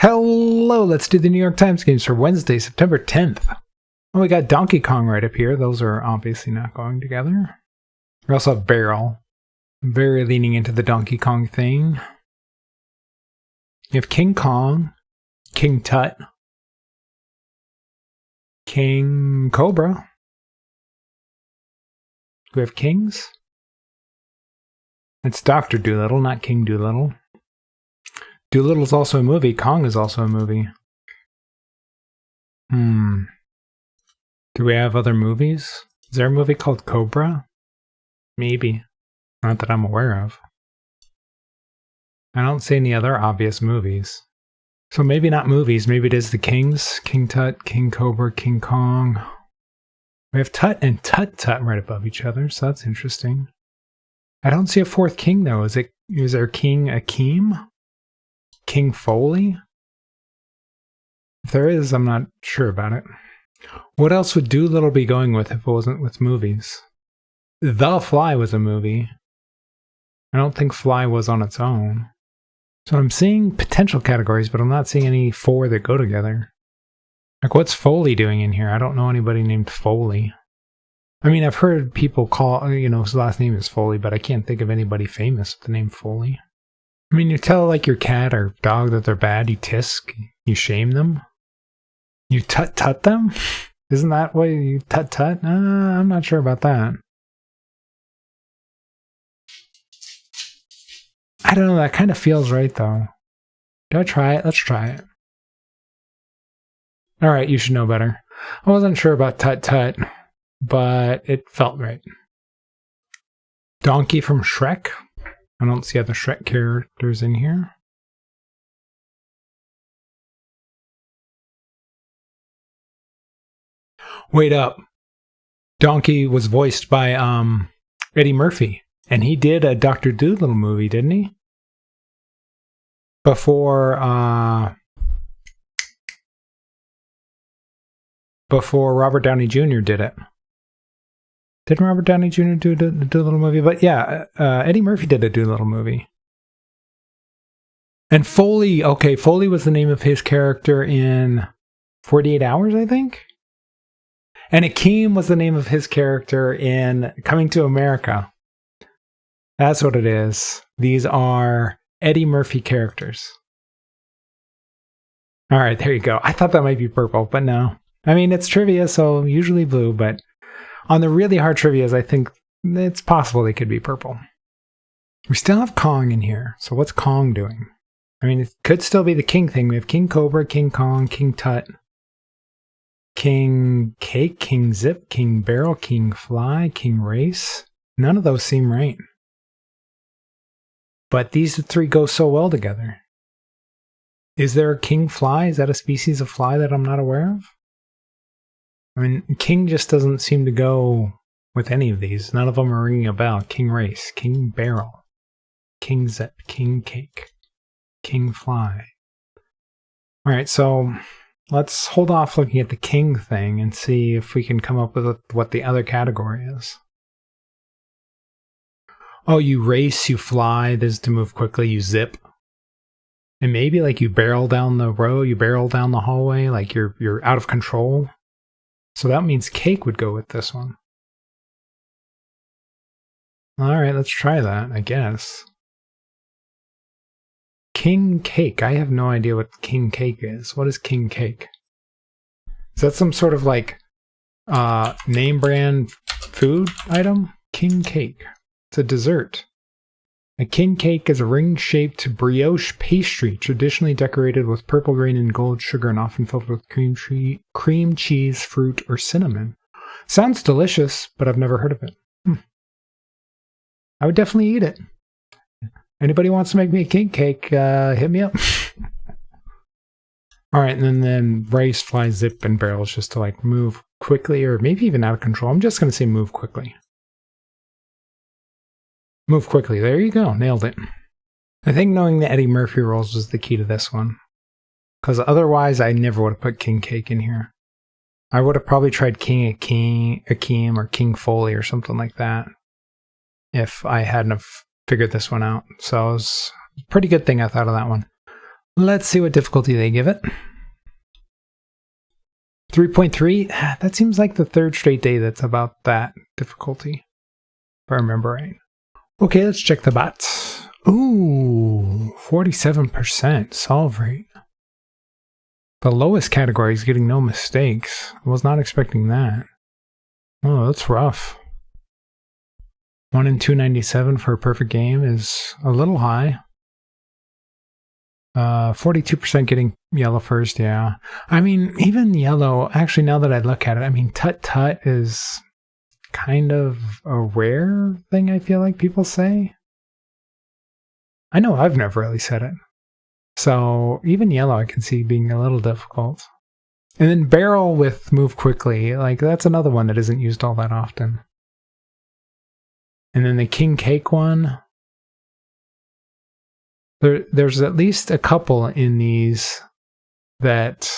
Hello, let's do the New York Times games for Wednesday, September 10th. Oh, we got Donkey Kong right up here. Those are obviously not going together. We also have Barrel. Very leaning into the Donkey Kong thing. You have King Kong, King Tut, King Cobra. Do we have kings? It's Dr. Dolittle, not King Dolittle. Dolittle's also a movie. Kong is also a movie. Do we have other movies? Is there a movie called Cobra? Maybe. Not that I'm aware of. I don't see any other obvious movies. So maybe not movies. Maybe it is the kings. King Tut, King Cobra, King Kong. We have Tut and Tut right above each other, so that's interesting. I don't see a fourth king, though. Is there King Akeem? King Foley? If there is, I'm not sure about it. What else would Doolittle be going with if it wasn't with movies? The Fly was a movie. I don't think Fly was on its own. So I'm seeing potential categories, but I'm not seeing any four that go together. Like, what's Foley doing in here? I don't know anybody named Foley. I mean, I've heard people call, his last name is Foley, but I can't think of anybody famous with the name Foley. I mean, you tell, like, your cat or dog that they're bad, you tisk, you shame them. You tut-tut them? Isn't that what you tut-tut? I'm not sure about that. I don't know, that kind of feels right, though. Do I try it? Let's try it. Alright, you should know better. I wasn't sure about tut-tut, but it felt right. Donkey from Shrek? I don't see other Shrek characters in here. Wait up. Donkey was voiced by Eddie Murphy, and he did a Dr. Dolittle movie, didn't he? Before Robert Downey Jr. did it. Didn't Robert Downey Jr. do the Dolittle movie? But yeah, Eddie Murphy did a Dolittle movie. And Foley was the name of his character in 48 Hours, I think? And Akeem was the name of his character in Coming to America. That's what it is. These are Eddie Murphy characters. Alright, there you go. I thought that might be purple, but no. I mean, it's trivia, so usually blue, but on the really hard trivias, I think it's possible they could be purple. We still have Kong in here, so what's Kong doing? I mean, it could still be the king thing. We have King Cobra, King Kong, King Tut, King Cake, King Zip, King Barrel, King Fly, King Race. None of those seem right. But these three go so well together. Is there a King Fly? Is that a species of fly that I'm not aware of? I mean, King just doesn't seem to go with any of these. None of them are ringing a bell. King Race, King Barrel, King Zip, King Cake, King Fly. Alright, so let's hold off looking at the King thing and see if we can come up with what the other category is. Oh, you race, you fly, this is to move quickly, you zip. And maybe like you barrel down the road, you barrel down the hallway, like you're out of control. So that means Cake would go with this one. Alright, let's try that, I guess. King Cake. I have no idea what King Cake is. What is King Cake? Is that some sort of like name brand food item? King Cake. It's a dessert. A king cake is a ring-shaped brioche pastry traditionally decorated with purple grain and gold sugar and often filled with cream cheese, fruit, or cinnamon. Sounds delicious, but I've never heard of it. I would definitely eat it. Anybody wants to make me a king cake, hit me up. Alright, and then race, fly, zip, and barrel is just to like move quickly or maybe even out of control. I'm just going to say move quickly. Move quickly. There you go. Nailed it. I think knowing the Eddie Murphy roles was the key to this one. Because otherwise, I never would have put King Cake in here. I would have probably tried King Akeem or King Foley or something like that if I hadn't have figured this one out. So it was a pretty good thing I thought of that one. Let's see what difficulty they give it. 3.3. That seems like the third straight day that's about that difficulty, if I remember right. Okay, let's check the bots. Ooh, 47% solve rate. The lowest category is getting no mistakes. I was not expecting that. Oh, that's rough. 1 in 297 for a perfect game is a little high. 42% getting yellow first, yeah. I mean, even yellow, actually, now that I look at it, I mean, tut-tut is kind of a rare thing, I feel like people say. I know I've never really said it. So even yellow I can see being a little difficult. And then barrel with move quickly, like that's another one that isn't used all that often. And then the king cake one. There's at least a couple in these that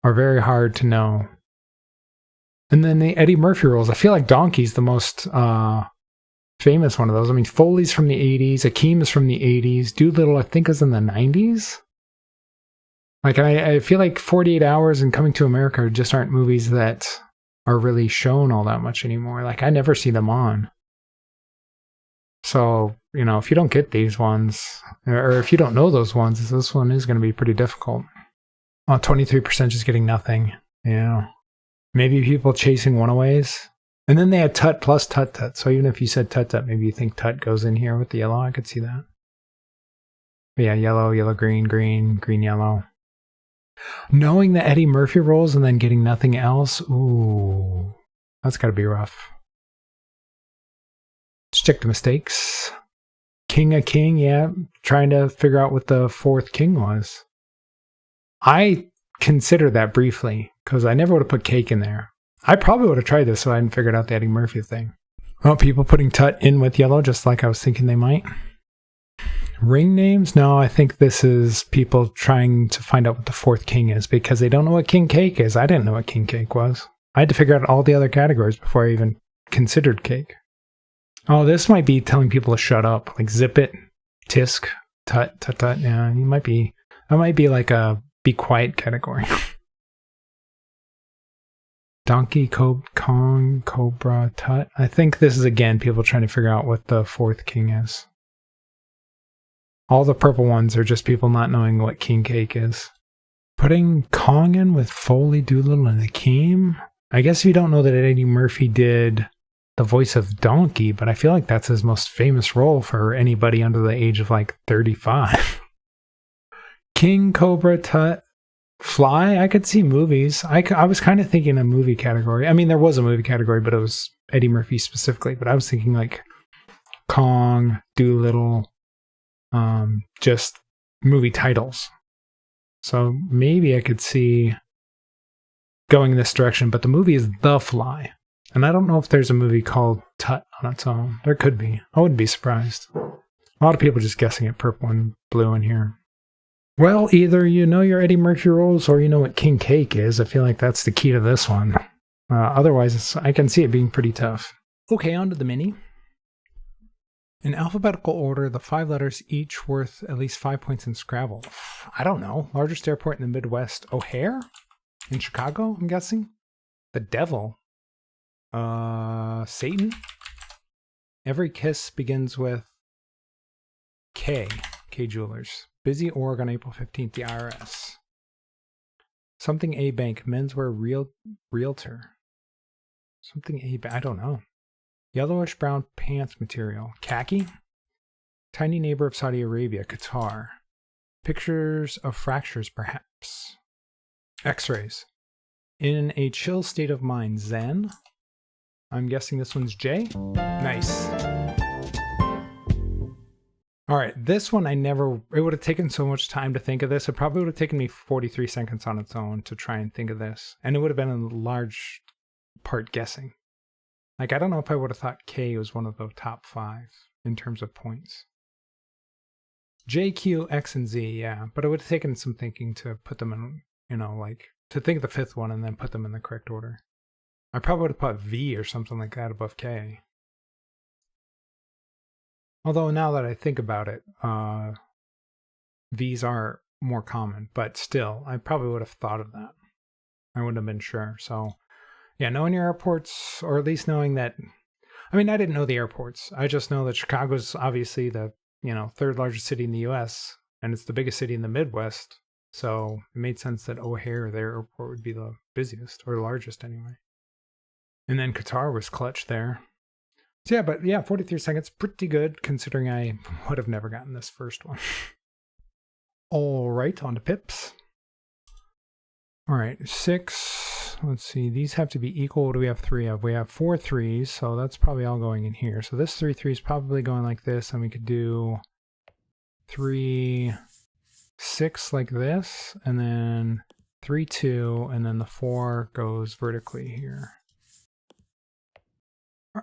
are very hard to know. And then the Eddie Murphy rules. I feel like Donkey's the most famous one of those. I mean, Foley's from the 80s. Akeem is from the 80s. Doolittle, I think, is in the 90s. Like, I feel like 48 Hours and Coming to America just aren't movies that are really shown all that much anymore. Like, I never see them on. So, you know, if you don't get these ones, or if you don't know those ones, this one is going to be pretty difficult. Oh, 23% just getting nothing. Yeah. Maybe people chasing one-aways. And then they had tut plus tut-tut. So even if you said tut-tut, maybe you think tut goes in here with the yellow. I could see that. But yeah, yellow, yellow, green, green, green, yellow. Knowing the Eddie Murphy rules and then getting nothing else, ooh, that's got to be rough. Let's check the mistakes. King of King, yeah, trying to figure out what the fourth king was. I considered that briefly, because I never would have put cake in there. I probably would have tried this so I hadn't figured out the Eddie Murphy thing. Oh, people putting tut in with yellow, just like I was thinking they might. Ring names? No, I think this is people trying to find out what the fourth king is because they don't know what king cake is. I didn't know what king cake was. I had to figure out all the other categories before I even considered cake. Oh, this might be telling people to shut up. Like zip it, tisk, tut, tut, tut. Yeah, that might be like a be quiet category. Donkey, Kong, Cobra, Tut. I think this is, again, people trying to figure out what the fourth king is. All the purple ones are just people not knowing what king cake is. Putting Kong in with Foley, Doolittle, and Akeem? I guess if you don't know that Eddie Murphy did the voice of Donkey, but I feel like that's his most famous role for anybody under the age of like 35. King, Cobra, Tut, Fly, I could see movies. I was kind of thinking a movie category. I mean, there was a movie category, but it was Eddie Murphy specifically. But I was thinking like Kong, Doolittle, just movie titles. So maybe I could see going in this direction. But the movie is The Fly. And I don't know if there's a movie called Tut on its own. There could be. I wouldn't be surprised. A lot of people just guessing at purple and blue in here. Well, either you know your Eddie Murphy rules or you know what king cake is. I feel like that's the key to this one. Otherwise, I can see it being pretty tough. Okay, on to the mini. In alphabetical order, the 5 letters each worth at least 5 points in Scrabble. I don't know. Largest airport in the Midwest. O'Hare? In Chicago, I'm guessing? The devil? Satan? Every kiss begins with K. K Jewelers. Busy org on April 15th, the IRS. Something A Bank, menswear realtor. Something A Bank, I don't know. Yellowish brown pants material. Khaki? Tiny neighbor of Saudi Arabia, Qatar. Pictures of fractures, perhaps. X-rays. In a chill state of mind, Zen. I'm guessing this one's J. Nice. All right, this one it would have taken so much time to think of this. It probably would have taken me 43 seconds on its own to try and think of this. And it would have been a large part guessing. Like, I don't know if I would have thought K was one of the top 5 in terms of points. J, Q, X, and Z, yeah. But it would have taken some thinking to put them in, you know, like, to think of the 5th one and then put them in the correct order. I probably would have put V or something like that above K. Although now that I think about it, V's are more common, but still, I probably would have thought of that. I wouldn't have been sure. So, yeah, knowing your airports, or at least knowing that. I mean, I didn't know the airports. I just know that Chicago's obviously the third largest city in the U.S. and it's the biggest city in the Midwest. So it made sense that O'Hare, their airport, would be the busiest or the largest anyway. And then Qatar was clutch there. So yeah, 43 seconds, pretty good considering I would have never gotten this first one. All right, on to pips. All right, 6. Let's see, these have to be equal. What do we have 3 of? We have 4 3s, so that's probably all going in here. So this 3 3 is probably going like this, and we could do 3 6 like this, and then 3 2, and then the 4 goes vertically here.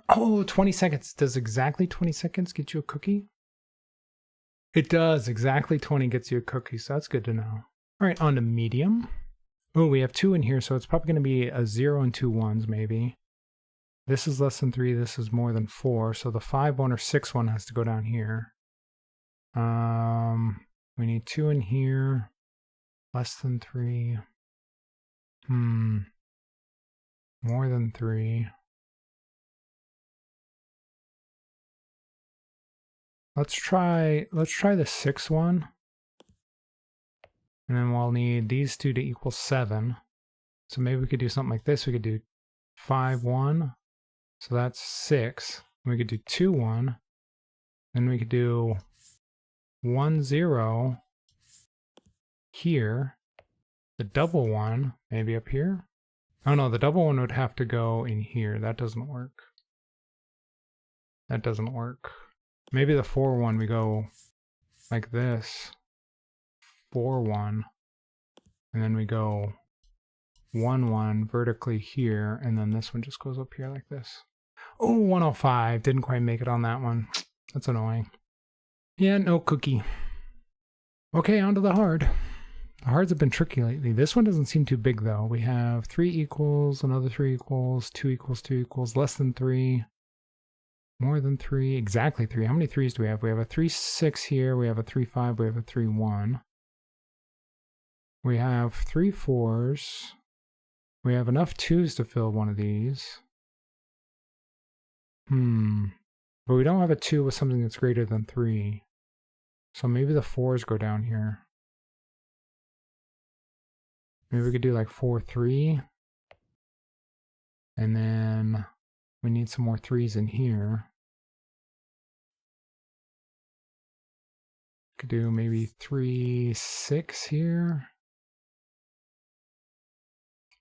Oh, 20 seconds. Does exactly 20 seconds get you a cookie? It does. Exactly 20 gets you a cookie, so that's good to know. All right, on to medium. Oh, we have 2 in here, so it's probably going to be a 0 and 2 1s, maybe. This is less than 3. This is more than 4, so the 5 1 or 6 1 has to go down here. We need 2 in here. Less than 3. More than 3. Let's try the 6 1. And then we'll need these 2 to equal 7. So maybe we could do something like this. We could do 5 1. So that's 6. We could do 2 1. Then we could do 1 0 here. The double 1 maybe up here. Oh no, the double 1 would have to go in here. That doesn't work. That doesn't work. Maybe the 4 1 we go like this. 4 1. And then we go 1 1 vertically here. And then this one just goes up here like this. Oh, 105. Didn't quite make it on that one. That's annoying. Yeah, no cookie. Okay, on to the hard. The hards have been tricky lately. This one doesn't seem too big though. We have 3 equals, another 3 equals, 2 equals, 2 equals, less than 3, more than 3, exactly 3. How many 3s do we have? We have a 3 6 here, we have a 3 5, we have a 3 1. We have 3 4s. We have enough 2s to fill one of these. But we don't have a 2 with something that's greater than 3. So maybe the 4s go down here. Maybe we could do like 4 3. And then we need some more 3s in here. Could do maybe 3 6 here.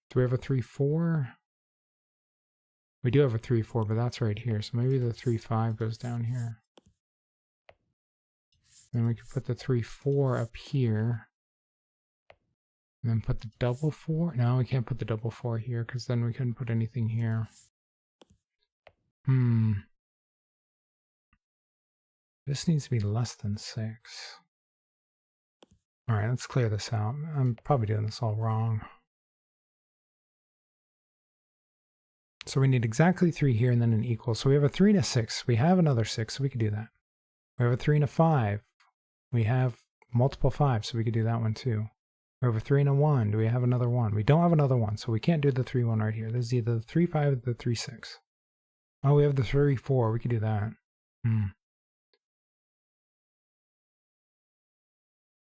Do we have a 3 4? We do have a 3 4, but that's right here. So maybe the 3 5 goes down here. Then we could put the 3 4 up here. And then put the double 4. No, we can't put the double 4 here because then we couldn't put anything here. This needs to be less than 6. All right, let's clear this out. I'm probably doing this all wrong. So we need exactly 3 here and then an equal. So we have a 3 and a 6. We have another 6, so we could do that. We have a 3 and a 5. We have multiple 5s, so we could do that one too. We have a 3 and a 1. Do we have another 1? We don't have another 1, so we can't do the 3 1 right here. This is either the 3 5 or the 3 6. Oh, we have the 3 4. We could do that.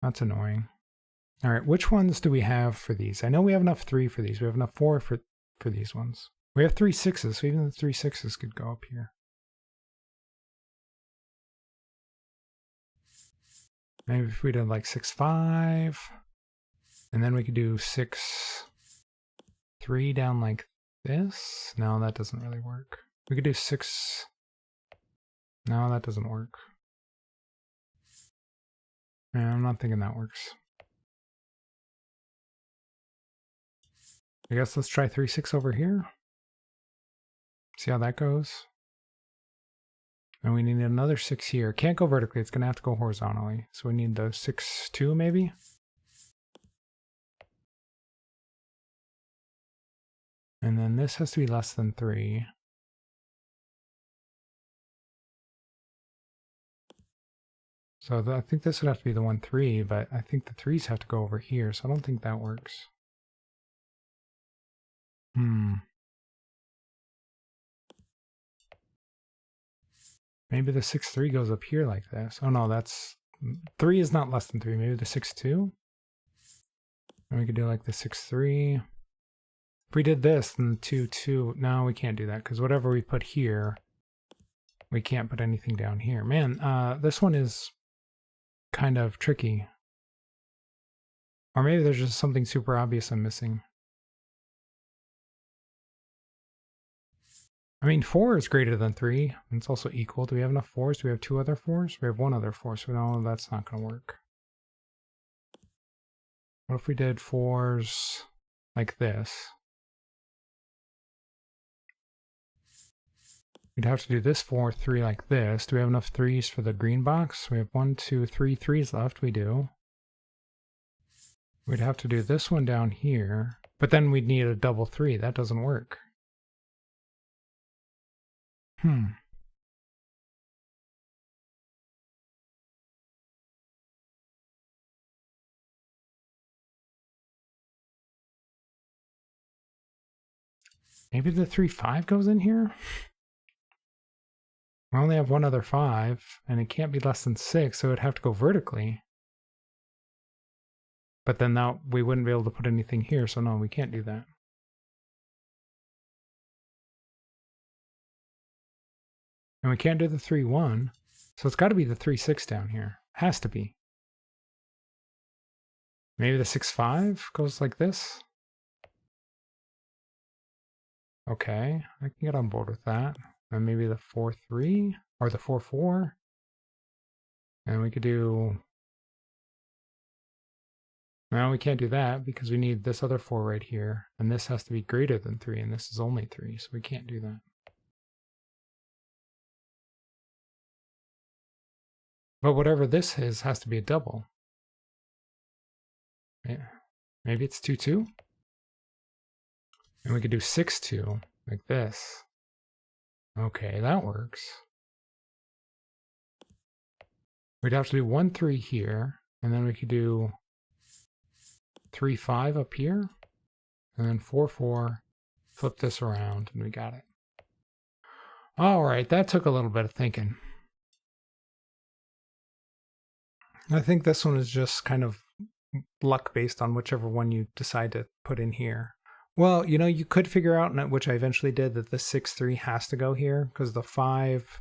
That's annoying. All right, which ones do we have for these? I know we have enough 3 for these. We have enough 4 for these ones. We have 3 6s, so even the 3 6s could go up here. Maybe if we did like 6 5, and then we could do 6 3 down like this. No, that doesn't really work. We could do 6. No, that doesn't work. Yeah, I'm not thinking that works. I guess let's try 3 6 over here. See how that goes. And we need another 6 here. Can't go vertically, it's gonna have to go horizontally. So we need the 6 2 maybe. And then this has to be less than 3. So I think this would have to be the 1, 3, but I think the 3s have to go over here, so I don't think that works. Maybe the 6, 3 goes up here like this. Oh no, that's 3 is not less than 3. Maybe the 6, 2. And we could do like the 6, 3. If we did this, then 2, 2. No, we can't do that because whatever we put here, we can't put anything down here. Man, this one is kind of tricky. Or maybe there's just something super obvious I'm missing. I mean, 4 is greater than 3. And it's also equal. Do we have enough 4s? Do we have 2 other 4s? We have 1 other 4, so no, that's not going to work. What if we did 4s like this? We'd have to do this 4, 3 like this. Do we have enough 3s for the green box? We have 1, 2, 3 3s left. We do. We'd have to do this one down here, but then we'd need a double 3. That doesn't work. Maybe the 3, 5 goes in here? We only have one other 5, and it can't be less than 6, so it'd have to go vertically. But then now we wouldn't be able to put anything here, so no, we can't do that. And we can't do the 3, 1, so it's got to be the 3, 6 down here. Has to be. Maybe the 6, 5 goes like this? Okay, I can get on board with that. And maybe the 4, 3 or the 4, 4. And we could do... No, we can't do that because we need this other 4 right here. And this has to be greater than 3, and this is only 3, so we can't do that. But whatever this is has to be a double. Yeah. Maybe it's 2, 2? And we could do 6, 2, like this. Okay, that works. We'd have to do 1, 3 here, and then we could do 3, 5 up here, and then 4, 4, flip this around, and we got it. All right, that took a little bit of thinking. I think this one is just kind of luck based on whichever one you decide to put in here. Well, you know, you could figure out, which I eventually did, that the 6, 3 has to go here because the 5,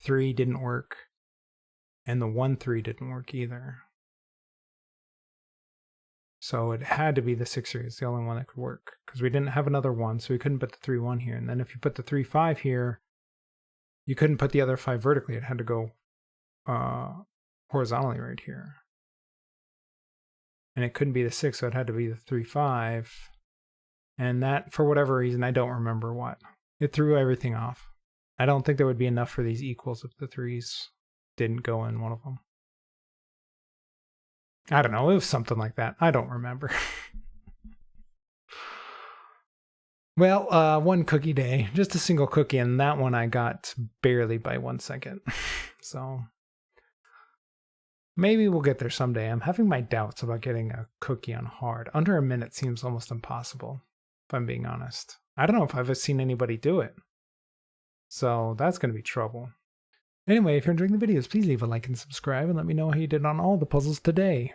3 didn't work and the 1, 3 didn't work either. So it had to be the 6, 3. It's the only one that could work because we didn't have another 1, so we couldn't put the 3, 1 here. And then if you put the 3, 5 here, you couldn't put the other 5 vertically. It had to go horizontally right here. And it couldn't be the 6, so it had to be the 3, 5. And that, for whatever reason, I don't remember what. It threw everything off. I don't think there would be enough for these equals if the 3s didn't go in one of them. I don't know, it was something like that. I don't remember. Well, one cookie day, just a single cookie, and that one I got barely by 1 second. So maybe we'll get there someday. I'm having my doubts about getting a cookie on hard. Under a minute seems almost impossible, if I'm being honest. I don't know if I've ever seen anybody do it. So that's going to be trouble. Anyway, if you're enjoying the videos, please leave a like and subscribe and let me know how you did on all the puzzles today.